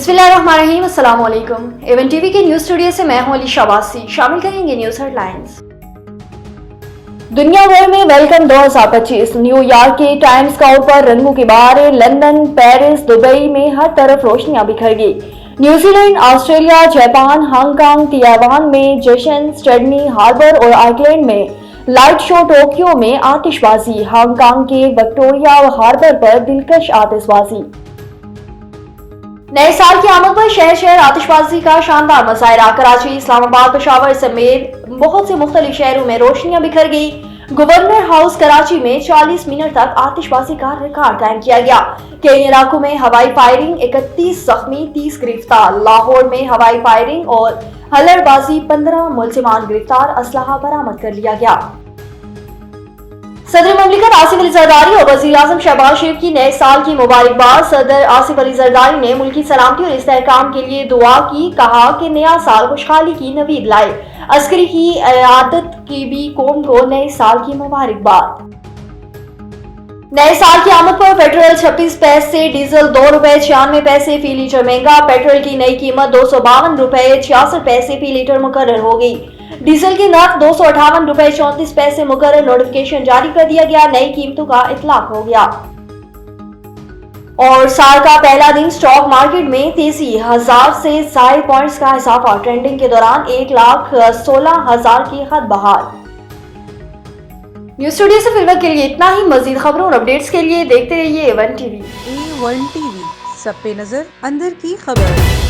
बिस्मिल्लाहिर्रहमानिर्रहीम, अस्सलाम वालेकुम। एवन टीवी के न्यूज स्टूडियो से मैं हूं अली शाबासी। शामिल करेंगे न्यूज हेडलाइंस। दुनिया भर में वेलकम 2025। न्यूयॉर्क के टाइम्स स्क्वायर पर रंगों के बहारें, लंदन, पेरिस, दुबई में हर तरफ रोशनियां बिखर गई। New Zealand, Australia, Japan, Hong Kong, Taiwan में जश्न, सिडनी हार्बर और आइसलैंड में लाइट शो, टोक्यो में आतिशबाजी, हांगकांग के विक्टोरिया हार्बर पर दिलकश आतिशबाजी। नए साल की आमद पर शहर शहर आतिशबाजी का शानदार मुजाहरा। कराची, इस्लामाबाद, पेशावर समेत बहुत से मुख्तलिफ शहरों में रोशनियां बिखर गई। गवर्नर हाउस कराची में 40 मिनट तक आतिशबाजी का रिकॉर्ड कायम किया गया। कई इलाकों में हवाई फायरिंग, 31 जख्मी, 30 गिरफ्तार। लाहौर में हवाई फायरिंग और हल्लड़बाजी, 15 मुलजिमान गिरफ्तार, असलहा बरामद कर लिया गया। सदर ममलिकत आसिफ अली जरदारी और वज़ीर आज़म शहबाज शरीफ की नए साल की मुबारकबाद। सदर आसिफ अली जरदारी ने मुल्की सलामती और इस्तेहकाम के लिए दुआ की। कहा कि नया साल खुशहाली की नवीद लाए। अस्करी की आदत की भी कौम को नए साल की मुबारकबाद। नए साल की आमद पर पेट्रोल 26 पैसे, डीजल 2 रुपए 96 पैसे फी लीटर महंगा। पेट्रोल की नई कीमत 252 रुपए 66 पैसे फी लीटर मुकर्रर हो गई। डीजल की नर्ख 258 रुपए 34 पैसे मुकर्रर। नोटिफिकेशन जारी कर दिया गया। नई कीमतों का इतलाक हो गया। और साल का पहला दिन स्टॉक मार्केट में तेजी, 1000 से ज्यादा पॉइंट्स का इजाफा। ट्रेंडिंग के दौरान 1,16,000 की हद बहाल। न्यूज स्टूडियो से फिलहाल के लिए इतना ही। मजीद खबरों और अपडेट्स के लिए देखते रहिए A1 TV। A1 TV, सब पे नजर, अंदर की खबर।